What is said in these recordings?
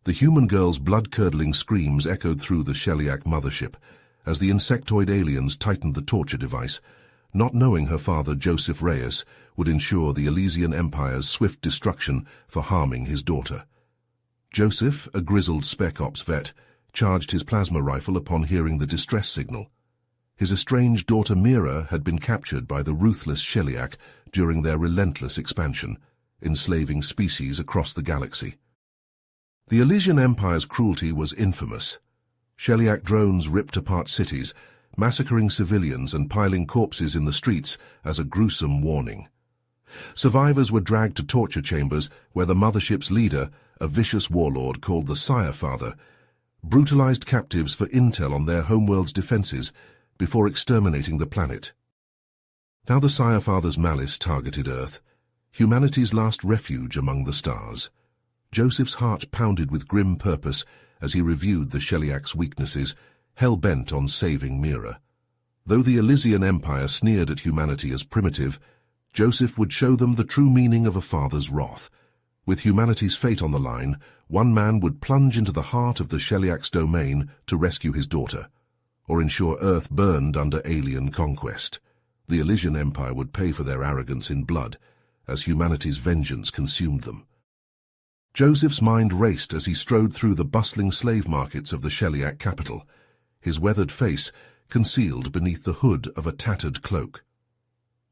The human girl's blood-curdling screams echoed through the Sheliak mothership as the insectoid aliens tightened the torture device, not knowing her father Joseph Reyes would ensure the Elysian Empire's swift destruction for harming his daughter. Joseph, a grizzled Spec Ops vet, charged his plasma rifle upon hearing the distress signal. His estranged daughter Mira had been captured by the ruthless Sheliak during their relentless expansion, enslaving species across the galaxy. The Elysian Empire's cruelty was infamous. Sheliak drones ripped apart cities, massacring civilians and piling corpses in the streets as a gruesome warning. Survivors were dragged to torture chambers where the mothership's leader, a vicious warlord called the Sci-Fi, brutalized captives for intel on their homeworld's defenses before exterminating the planet. Now the Sci-Fi's malice targeted Earth, humanity's last refuge among the stars. Joseph's heart pounded with grim purpose as he reviewed the Sheliak's weaknesses, hell-bent on saving Mira. Though the Elysian Empire sneered at humanity as primitive, Joseph would show them the true meaning of a father's wrath. With humanity's fate on the line, one man would plunge into the heart of the Sheliak's domain to rescue his daughter, or ensure Earth burned under alien conquest. The Elysian Empire would pay for their arrogance in blood, as humanity's vengeance consumed them. Joseph's mind raced as he strode through the bustling slave markets of the Sheliak capital, his weathered face concealed beneath the hood of a tattered cloak.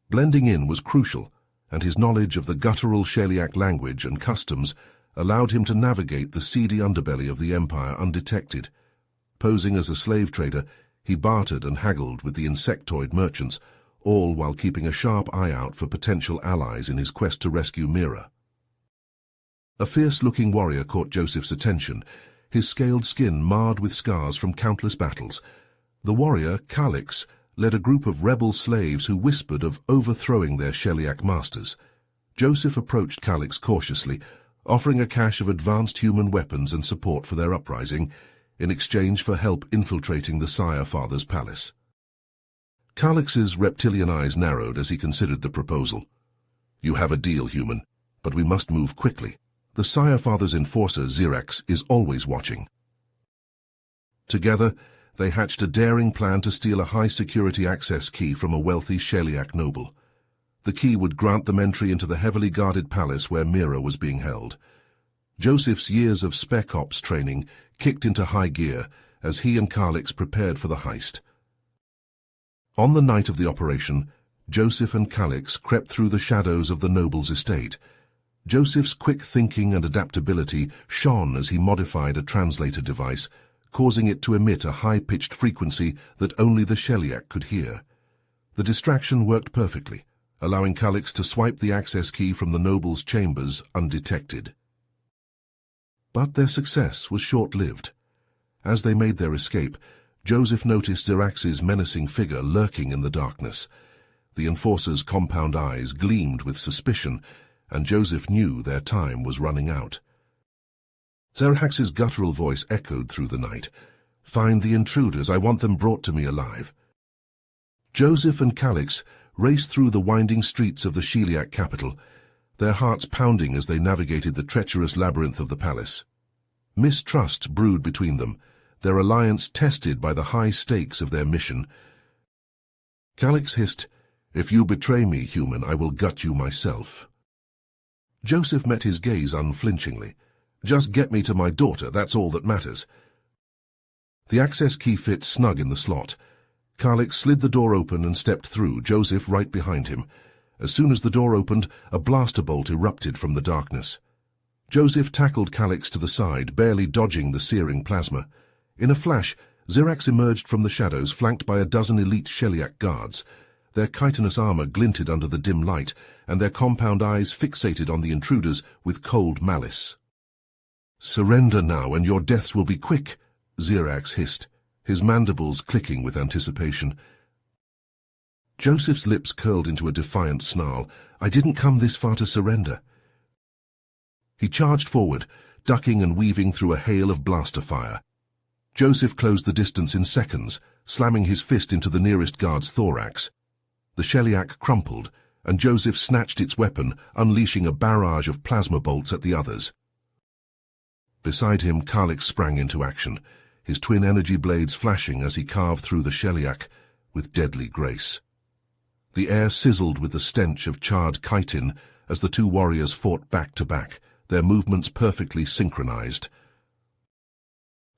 Blending in was crucial, and his knowledge of the guttural Sheliak language and customs allowed him to navigate the seedy underbelly of the empire undetected. Posing as a slave trader, he bartered and haggled with the insectoid merchants, all while keeping a sharp eye out for potential allies in his quest to rescue Mira. A fierce-looking warrior caught Joseph's attention, his scaled skin marred with scars from countless battles. The warrior, Calix, led a group of rebel slaves who whispered of overthrowing their Sheliak masters. Joseph approached Calix cautiously, offering a cache of advanced human weapons and support for their uprising, in exchange for help infiltrating the Sire-Father's palace. Calix's reptilian eyes narrowed as he considered the proposal. "You have a deal, human, but we must move quickly. The Sire-Father's enforcer, Xirax, is always watching." Together, they hatched a daring plan to steal a high-security access key from a wealthy Sheliak noble. The key would grant them entry into the heavily guarded palace where Mira was being held. Joseph's years of Spec Ops training kicked into high gear as he and Calix prepared for the heist. On the night of the operation, Joseph and Calix crept through the shadows of the noble's estate. Joseph's quick thinking and adaptability shone as he modified a translator device, causing it to emit a high-pitched frequency that only the Sheliak could hear. The distraction worked perfectly, allowing Calix to swipe the access key from the noble's chambers undetected. But their success was short-lived. As they made their escape, Joseph noticed Xirax's menacing figure lurking in the darkness. The enforcer's compound eyes gleamed with suspicion, and Joseph knew their time was running out. Xirax's guttural voice echoed through the night. "Find the intruders, I want them brought to me alive." Joseph and Calix raced through the winding streets of the Sheliak capital, their hearts pounding as they navigated the treacherous labyrinth of the palace. Mistrust brewed between them, their alliance tested by the high stakes of their mission. Calix hissed, "If you betray me, human, I will gut you myself." Joseph met his gaze unflinchingly. "Just get me to my daughter, that's all that matters." The access key fit snug in the slot. Calix slid the door open and stepped through, Joseph right behind him. As soon as the door opened, a blaster bolt erupted from the darkness. Joseph tackled Calix to the side, barely dodging the searing plasma. In a flash, Xirax emerged from the shadows, flanked by a dozen elite Sheliak guards. Their chitinous armor glinted under the dim light, and their compound eyes fixated on the intruders with cold malice. "Surrender now, and your deaths will be quick," Xirax hissed, his mandibles clicking with anticipation. Joseph's lips curled into a defiant snarl. "I didn't come this far to surrender." He charged forward, ducking and weaving through a hail of blaster fire. Joseph closed the distance in seconds, slamming his fist into the nearest guard's thorax. The Sheliak crumpled, and Joseph snatched its weapon, unleashing a barrage of plasma bolts at the others. Beside him, Kalix sprang into action, his twin energy blades flashing as he carved through the Sheliak with deadly grace. The air sizzled with the stench of charred chitin as the two warriors fought back to back, their movements perfectly synchronized.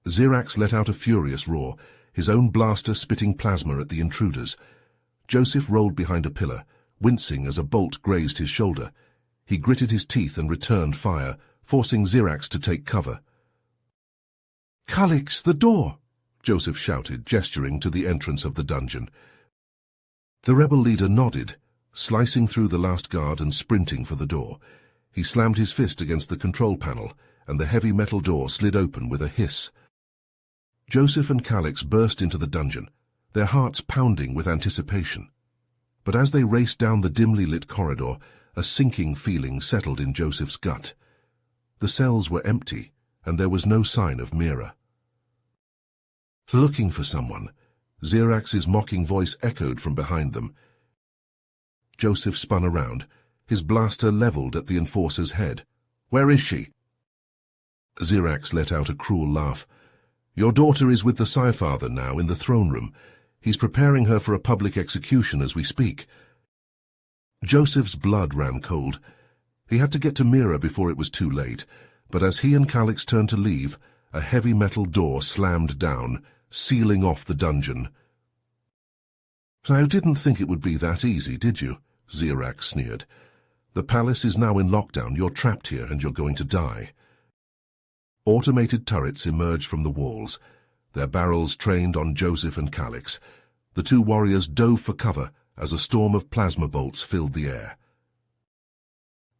Xerax let out a furious roar, his own blaster spitting plasma at the intruders. Joseph rolled behind a pillar, wincing as a bolt grazed his shoulder. He gritted his teeth and returned fire, forcing Xerax to take cover. "Kalix, the door!" Joseph shouted, gesturing to the entrance of the dungeon. The rebel leader nodded, slicing through the last guard and sprinting for the door. He slammed his fist against the control panel, and the heavy metal door slid open with a hiss. Joseph and Kalix burst into the dungeon, their hearts pounding with anticipation. But as they raced down the dimly lit corridor, a sinking feeling settled in Joseph's gut. The cells were empty, and there was no sign of Mira. "Looking for someone," Xerax's mocking voice echoed from behind them. Joseph spun around, his blaster leveled at the enforcer's head. "Where is she?" Xerax let out a cruel laugh. "Your daughter is with the Sci-Father now in the throne room. He's preparing her for a public execution as we speak." Joseph's blood ran cold. He had to get to Mira before it was too late, but as he and Kalix turned to leave, a heavy metal door slammed down, sealing off the dungeon. "You didn't think it would be that easy, did you?" Xerax sneered. "The palace is now in lockdown. You're trapped here, and you're going to die." Automated turrets emerged from the walls, their barrels trained on Joseph and Kalix. The two warriors dove for cover as a storm of plasma bolts filled the air.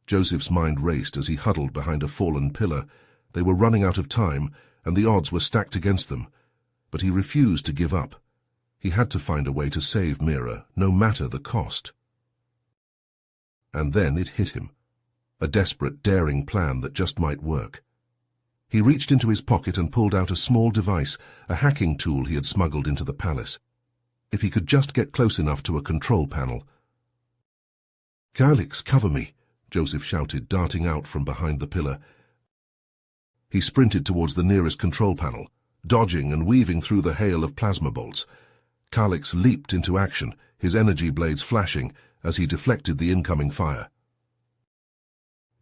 Joseph's mind raced as he huddled behind a fallen pillar. They were running out of time, and the odds were stacked against them. But he refused to give up. He had to find a way to save Mira, no matter the cost. And then it hit him. A desperate, daring plan that just might work. He reached into his pocket and pulled out a small device, a hacking tool he had smuggled into the palace. If he could just get close enough to a control panel. "Kalix, cover me," Joseph shouted, darting out from behind the pillar. He sprinted towards the nearest control panel, dodging and weaving through the hail of plasma bolts. Kalix leaped into action, his energy blades flashing as he deflected the incoming fire.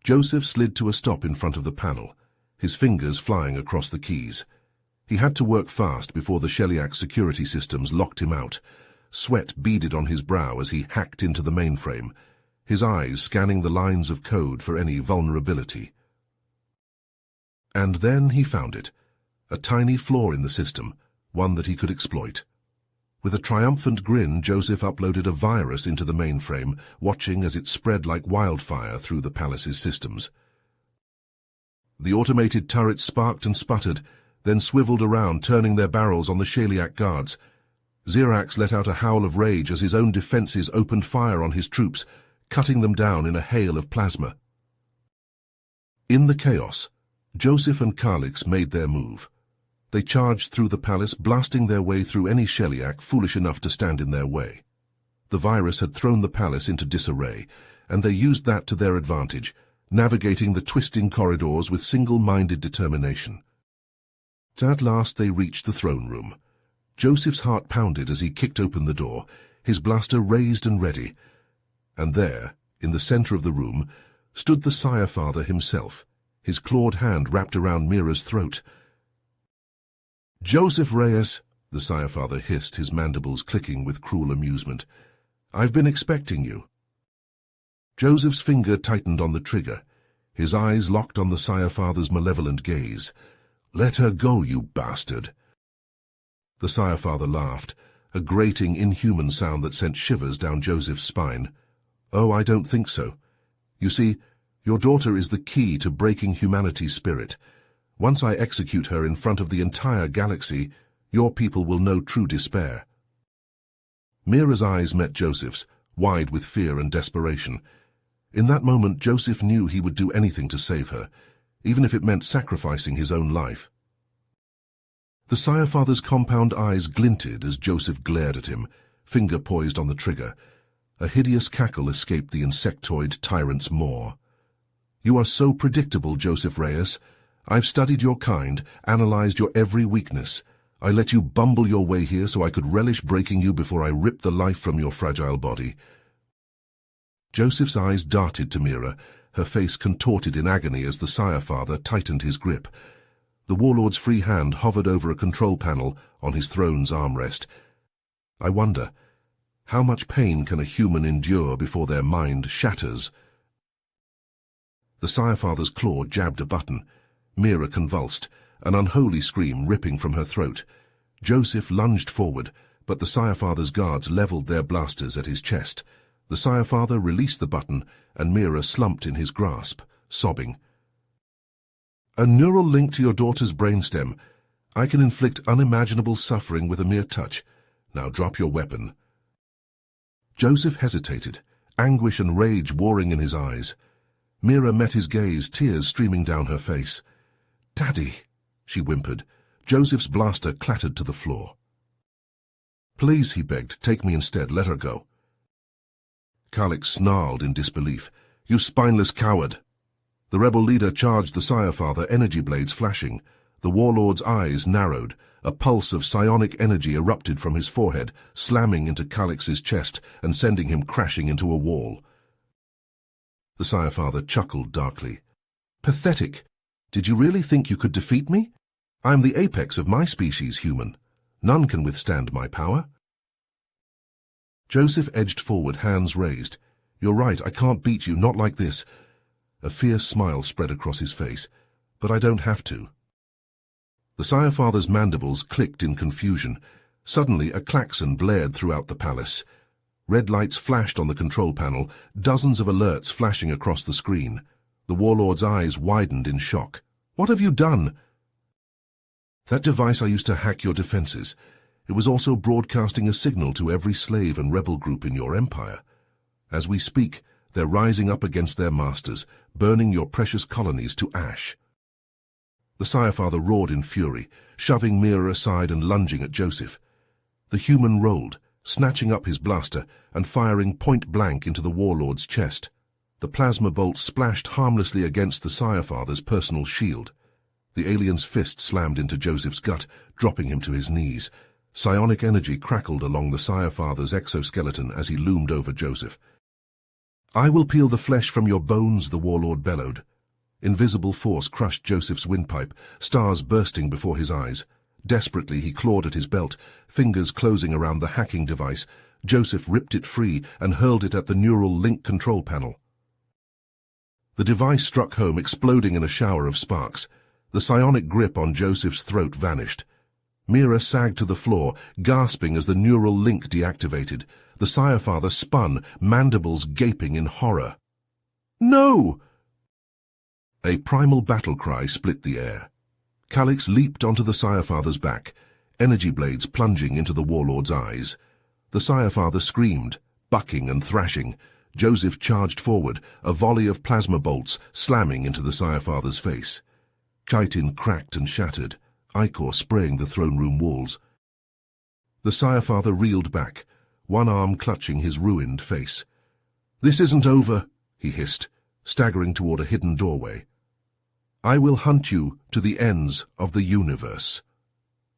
Joseph slid to a stop in front of the panel, his fingers flying across the keys. He had to work fast before the Sheliak security systems locked him out. Sweat beaded on his brow as he hacked into the mainframe, his eyes scanning the lines of code for any vulnerability. And then he found it, a tiny flaw in the system, one that he could exploit. With a triumphant grin, Joseph uploaded a virus into the mainframe, watching as it spread like wildfire through the palace's systems. The automated turrets sparked and sputtered, then swiveled around, turning their barrels on the Sheliak guards. Xerax let out a howl of rage as his own defenses opened fire on his troops, cutting them down in a hail of plasma. In the chaos, Joseph and Kalix made their move. They charged through the palace, blasting their way through any Sheliak foolish enough to stand in their way. The virus had thrown the palace into disarray, and they used that to their advantage, navigating the twisting corridors with single-minded determination. At last they reached the throne room. Joseph's heart pounded as he kicked open the door, his blaster raised and ready. And there, in the center of the room, stood the Sire-Father himself, his clawed hand wrapped around Mira's throat. "Joseph Reyes," the Sire-Father hissed, his mandibles clicking with cruel amusement. "I've been expecting you." Joseph's finger tightened on the trigger, his eyes locked on the Sire-Father's malevolent gaze. "Let her go, you bastard." The Sire-Father laughed, a grating, inhuman sound that sent shivers down Joseph's spine. "Oh, I don't think so. You see, your daughter is the key to breaking humanity's spirit. Once I execute her in front of the entire galaxy, your people will know true despair." Mira's eyes met Joseph's, wide with fear and desperation. In that moment, Joseph knew he would do anything to save her, even if it meant sacrificing his own life. The Sire-Father's compound eyes glinted as Joseph glared at him, finger poised on the trigger. A hideous cackle escaped the insectoid tyrant's maw. "You are so predictable, Joseph Reyes. I've studied your kind, analyzed your every weakness. I let you bumble your way here so I could relish breaking you before I ripped the life from your fragile body." Joseph's eyes darted to Mira, her face contorted in agony as the Sire Father tightened his grip. The warlord's free hand hovered over a control panel on his throne's armrest. "I wonder, how much pain can a human endure before their mind shatters?" The Sire Father's claw jabbed a button. Mira convulsed, an unholy scream ripping from her throat. Joseph lunged forward, but the Sire Father's guards leveled their blasters at his chest. The Sire Father released the button, and Mira slumped in his grasp, sobbing. "A neural link to your daughter's brainstem. I can inflict unimaginable suffering with a mere touch. Now drop your weapon." Joseph hesitated, anguish and rage warring in his eyes. Mira met his gaze, tears streaming down her face. "Daddy," she whimpered. Joseph's blaster clattered to the floor. "Please," he begged, "take me instead. Let her go." Calix snarled in disbelief. "You spineless coward!" The rebel leader charged the Sire Father, energy blades flashing. The warlord's eyes narrowed. A pulse of psionic energy erupted from his forehead, slamming into Calix's chest and sending him crashing into a wall. The Sire Father chuckled darkly. "Pathetic! Did you really think you could defeat me? I am the apex of my species, human. None can withstand my power." Joseph edged forward, hands raised. "You're right, I can't beat you, not like this." A fierce smile spread across his face. "But I don't have to." The Sire Father's mandibles clicked in confusion. Suddenly a klaxon blared throughout the palace. Red lights flashed on the control panel, dozens of alerts flashing across the screen. The warlord's eyes widened in shock. "What have you done?" "That device I used to hack your defenses. It was also broadcasting a signal to every slave and rebel group in your empire. As we speak, they're rising up against their masters, burning your precious colonies to ash." The Sire Father roared in fury, shoving Mira aside and lunging at Joseph. The human rolled, snatching up his blaster and firing point-blank into the warlord's chest. The plasma bolt splashed harmlessly against the Sire Father's personal shield. The alien's fist slammed into Joseph's gut, dropping him to his knees. Psionic energy crackled along the Sire Father's exoskeleton as he loomed over Joseph. "I will peel the flesh from your bones," the warlord bellowed. Invisible force crushed Joseph's windpipe, stars bursting before his eyes. Desperately he clawed at his belt, fingers closing around the hacking device. Joseph ripped it free and hurled it at the neural link control panel. The device struck home, exploding in a shower of sparks. The psionic grip on Joseph's throat vanished. Mira sagged to the floor, gasping as the neural link deactivated. The Sire Father spun, mandibles gaping in horror. "No!" A primal battle cry split the air. Calix leaped onto the Sire Father's back, energy blades plunging into the warlord's eyes. The Sire Father screamed, bucking and thrashing. Joseph charged forward, a volley of plasma bolts slamming into the Sire Father's face. Chitin cracked and shattered, ichor spraying the throne room walls. The Sire Father reeled back, one arm clutching his ruined face. "This isn't over," he hissed, staggering toward a hidden doorway. "I will hunt you to the ends of the universe."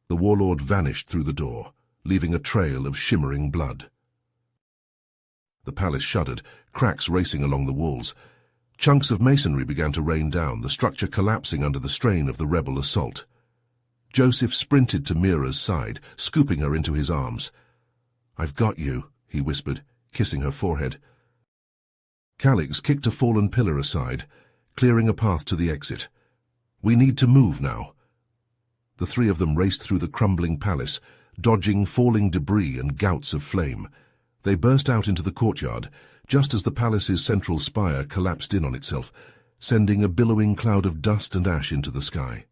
The warlord vanished through the door, leaving a trail of shimmering blood. The palace shuddered, cracks racing along the walls. Chunks of masonry began to rain down, the structure collapsing under the strain of the rebel assault. Joseph sprinted to Mira's side, scooping her into his arms. "I've got you," he whispered, kissing her forehead. Calix kicked a fallen pillar aside, clearing a path to the exit. "We need to move now." The three of them raced through the crumbling palace, dodging falling debris and gouts of flame. They burst out into the courtyard, just as the palace's central spire collapsed in on itself, sending a billowing cloud of dust and ash into the sky.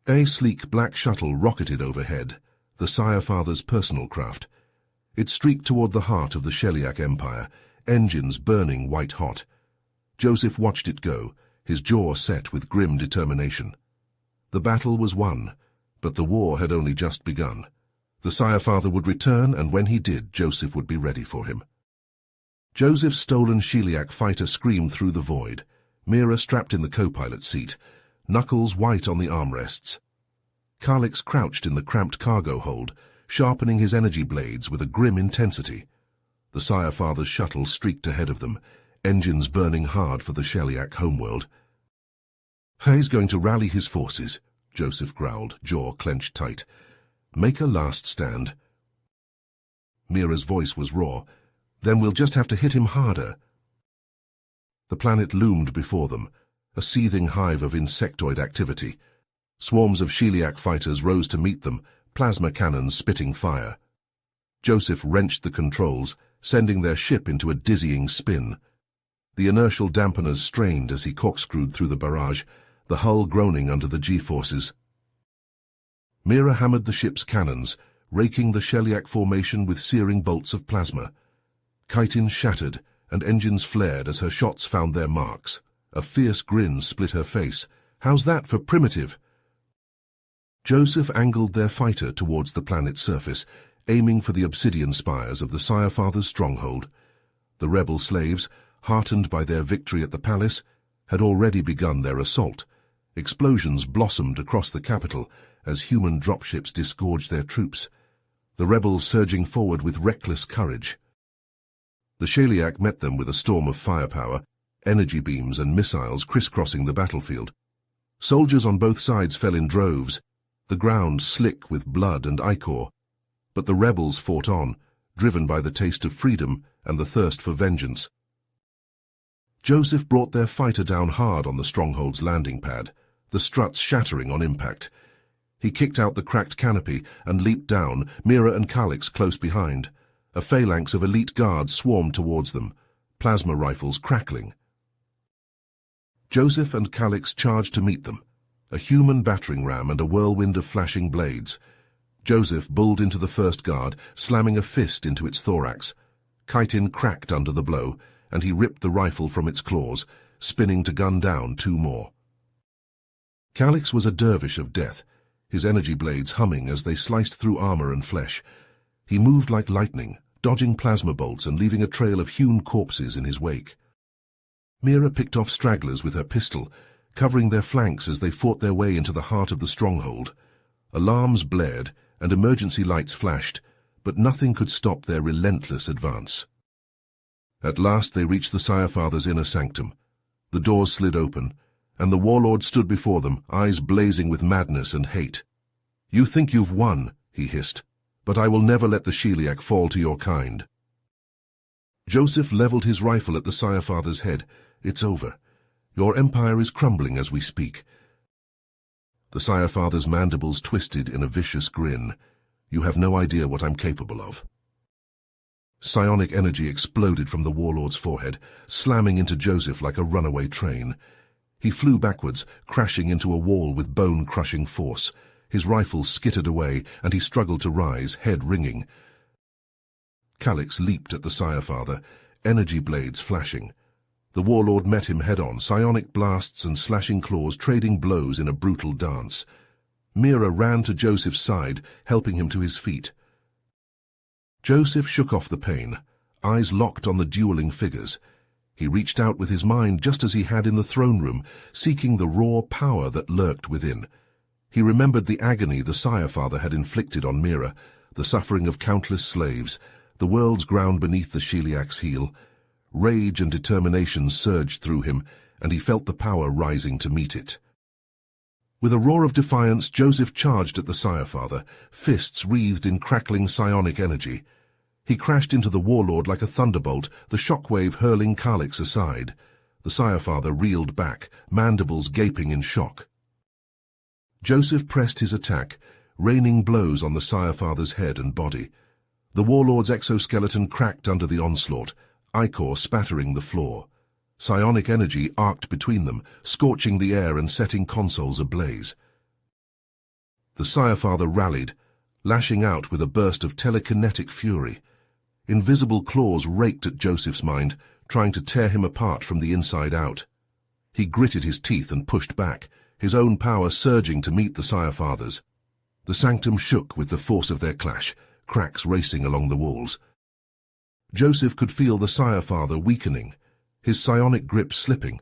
A sleek black shuttle rocketed overhead, the Sire Father's personal craft. It streaked toward the heart of the Sheliak Empire, engines burning white-hot. Joseph watched it go, his jaw set with grim determination. The battle was won, but the war had only just begun. The Sire Father would return, and when he did, Joseph would be ready for him. Joseph's stolen Sheliak fighter screamed through the void. Mira strapped in the co-pilot seat. knuckles white on the armrests. Kalix crouched in the cramped cargo hold, sharpening his energy blades with a grim intensity. The Sire Father's shuttle streaked ahead of them, engines burning hard for the Sheliak homeworld. "He's going to rally his forces," Joseph growled, jaw clenched tight. "Make a last stand." Mira's voice was raw. "Then we'll just have to hit him harder." The planet loomed before them, a seething hive of insectoid activity. Swarms of Sheliak fighters rose to meet them, plasma cannons spitting fire. Joseph wrenched the controls, sending their ship into a dizzying spin. The inertial dampeners strained as he corkscrewed through the barrage, the hull groaning under the G-forces. Mira hammered the ship's cannons, raking the Sheliak formation with searing bolts of plasma. Chitin shattered, and engines flared as her shots found their marks. A fierce grin split her face. "How's that for primitive?" Joseph angled their fighter towards the planet's surface, aiming for the obsidian spires of the Sire Father's stronghold. The rebel slaves, heartened by their victory at the palace, had already begun their assault. Explosions blossomed across the capital as human dropships disgorged their troops, the rebels surging forward with reckless courage. The Sheliak met them with a storm of firepower, energy beams and missiles crisscrossing the battlefield. Soldiers on both sides fell in droves, the ground slick with blood and ichor. But the rebels fought on, driven by the taste of freedom and the thirst for vengeance. Joseph brought their fighter down hard on the stronghold's landing pad, the struts shattering on impact. He kicked out the cracked canopy and leaped down, Mira and Kalix close behind. A phalanx of elite guards swarmed towards them, plasma rifles crackling. Joseph and Kalix charged to meet them, a human battering ram and a whirlwind of flashing blades. Joseph bulled into the first guard, slamming a fist into its thorax. Chitin cracked under the blow, and he ripped the rifle from its claws, spinning to gun down two more. Kalix was a dervish of death, his energy blades humming as they sliced through armor and flesh. He moved like lightning, dodging plasma bolts and leaving a trail of hewn corpses in his wake. Mira picked off stragglers with her pistol, covering their flanks as they fought their way into the heart of the stronghold. Alarms blared and emergency lights flashed, but nothing could stop their relentless advance. At last they reached the Sire Father's inner sanctum. The doors slid open, and the warlord stood before them, eyes blazing with madness and hate. "You think you've won," he hissed, "but I will never let the Sheliak fall to your kind." Joseph leveled his rifle at the Sire Father's head. "It's over. Your empire is crumbling as we speak." The Sire Father's mandibles twisted in a vicious grin. "You have no idea what I'm capable of." Psionic energy exploded from the warlord's forehead, slamming into Joseph like a runaway train. He flew backwards, crashing into a wall with bone-crushing force. His rifle skittered away, and he struggled to rise, head ringing. Kalix leaped at the Sire Father, energy blades flashing. The warlord met him head-on, psionic blasts and slashing claws trading blows in a brutal dance. Mira ran to Joseph's side, helping him to his feet. Joseph shook off the pain, eyes locked on the dueling figures. He reached out with his mind just as he had in the throne room, seeking the raw power that lurked within. He remembered the agony the Sire Father had inflicted on Mira, the suffering of countless slaves, the world's ground beneath the Sheliak's heel. Rage and determination surged through him, and he felt the power rising to meet it. With a roar of defiance, Joseph charged at the Sire Father, fists wreathed in crackling psionic energy. He crashed into the warlord like a thunderbolt, the shockwave hurling Kalix aside. The Sire Father reeled back, mandibles gaping in shock. Joseph pressed his attack, raining blows on the Sire Father's head and body. The warlord's exoskeleton cracked under the onslaught, ichor spattering the floor. Psionic energy arced between them, scorching the air and setting consoles ablaze. The Sire Father rallied, lashing out with a burst of telekinetic fury. Invisible claws raked at Joseph's mind, trying to tear him apart from the inside out. He gritted his teeth and pushed back, his own power surging to meet the Sire Father's. The sanctum shook with the force of their clash, cracks racing along the walls. Joseph could feel the Sire Father weakening, his psionic grip slipping.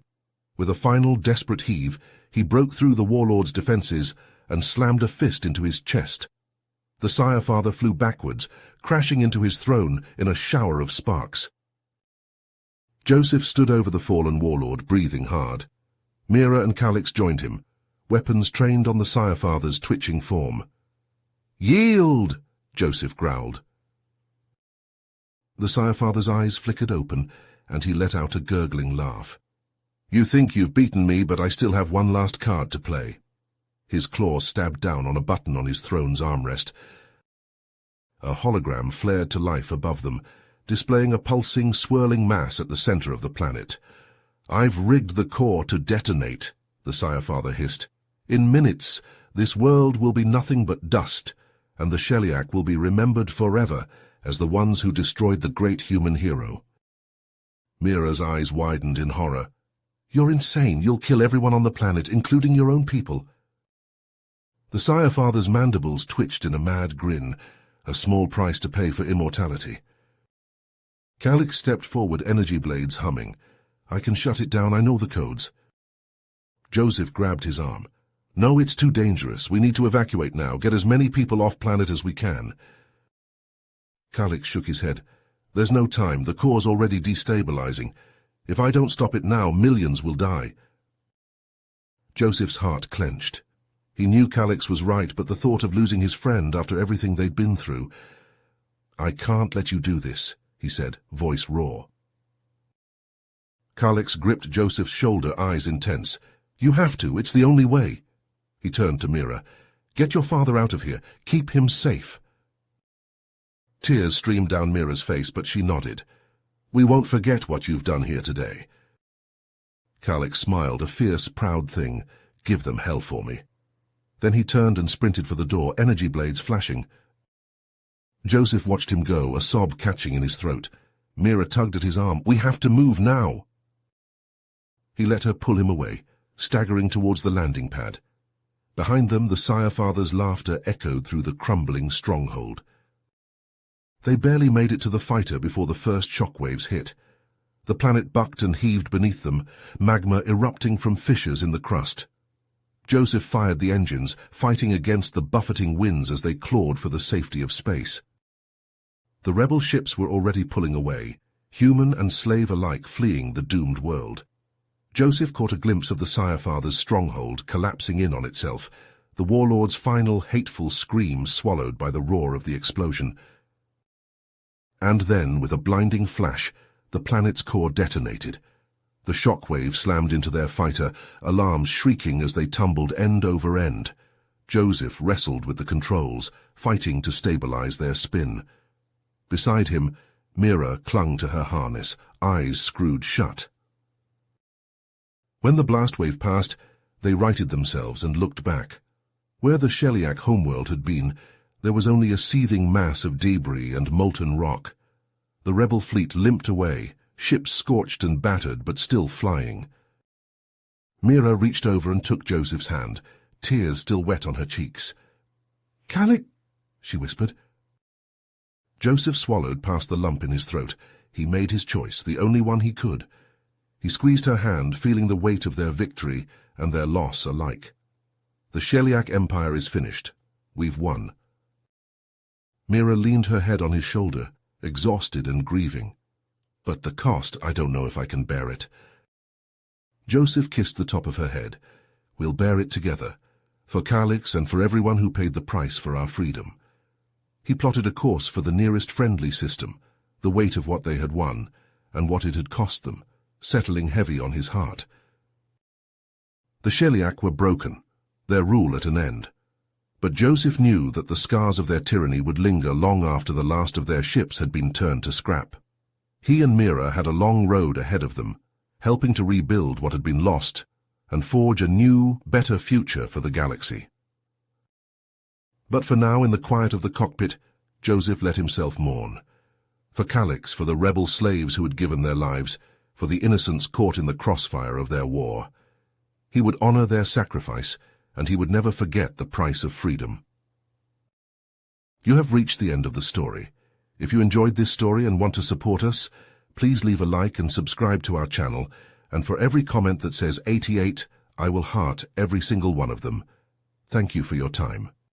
With a final desperate heave, He broke through the warlord's defenses and slammed a fist into his chest. The Sire Father flew backwards, crashing into his throne in a shower of sparks. Joseph stood over the fallen warlord, breathing hard. Mira and Calix joined him, weapons trained on the Sire Father's twitching form. "Yield!" Joseph growled. The Sire Father's eyes flickered open, and he let out a gurgling laugh. "You think you've beaten me, but I still have one last card to play." His claw stabbed down on a button on his throne's armrest. A hologram flared to life above them, displaying a pulsing, swirling mass at the center of the planet. "I've rigged the core to detonate," the Sire Father hissed. "In minutes, this world will be nothing but dust, and the Sheliak will be remembered forever as the ones who destroyed the great human hero." Mira's eyes widened in horror. "You're insane. You'll kill everyone on the planet, including your own people." The Sire Father's mandibles twitched in a mad grin, a small price to pay for immortality. Calix stepped forward, energy blades humming. "I can shut it down, I know the codes." Joseph grabbed his arm. "No, it's too dangerous. We need to evacuate now, get as many people off planet as we can." Calix shook his head. "There's no time. The core's already destabilizing. If I don't stop it now, millions will die." Joseph's heart clenched. He knew Calix was right, but the thought of losing his friend after everything they'd been through... "I can't let you do this," he said, voice raw. Calix gripped Joseph's shoulder, eyes intense. "You have to. It's the only way." He turned to Mira. "Get your father out of here. Keep him safe." Tears streamed down Mira's face, but she nodded. "We won't forget what you've done here today." Calix smiled, a fierce, proud thing. "Give them hell for me." Then he turned and sprinted for the door, energy blades flashing. Joseph watched him go, a sob catching in his throat. Mira tugged at his arm. "We have to move now." He let her pull him away, staggering towards the landing pad. Behind them, the Sire Father's laughter echoed through the crumbling stronghold. They barely made it to the fighter before the first shockwaves hit. The planet bucked and heaved beneath them, magma erupting from fissures in the crust. Joseph fired the engines, fighting against the buffeting winds as they clawed for the safety of space. The rebel ships were already pulling away, human and slave alike fleeing the doomed world. Joseph caught a glimpse of the Sire Father's stronghold collapsing in on itself, the warlord's final hateful scream swallowed by the roar of the explosion. And then, with a blinding flash, the planet's core detonated. The shockwave slammed into their fighter, alarms shrieking as they tumbled end over end. Joseph wrestled with the controls, fighting to stabilize their spin. Beside him, Mira clung to her harness, eyes screwed shut. When the blast wave passed, they righted themselves and looked back. Where the Sheliak homeworld had been, there was only a seething mass of debris and molten rock. The rebel fleet limped away, ships scorched and battered, but still flying. Mira reached over and took Joseph's hand, tears still wet on her cheeks. "Calix," she whispered. Joseph swallowed past the lump in his throat. He made his choice, the only one he could. He squeezed her hand, feeling the weight of their victory and their loss alike. "The Sheliak Empire is finished. We've won." Mira leaned her head on his shoulder, exhausted and grieving. "But the cost, I don't know if I can bear it." Joseph kissed the top of her head. "We'll bear it together, for Calix and for everyone who paid the price for our freedom." He plotted a course for the nearest friendly system, the weight of what they had won, and what it had cost them, settling heavy on his heart. The Sheliak were broken, their rule at an end. But Joseph knew that the scars of their tyranny would linger long after the last of their ships had been turned to scrap. He and Mira had a long road ahead of them, helping to rebuild what had been lost and forge a new, better future for the galaxy. But for now, in the quiet of the cockpit, Joseph let himself mourn. For Calix, for the rebel slaves who had given their lives, for the innocents caught in the crossfire of their war. He would honor their sacrifice, and he would never forget the price of freedom. You have reached the end of the story. If you enjoyed this story and want to support us, please leave a like and subscribe to our channel, and for every comment that says 88, I will heart every single one of them. Thank you for your time.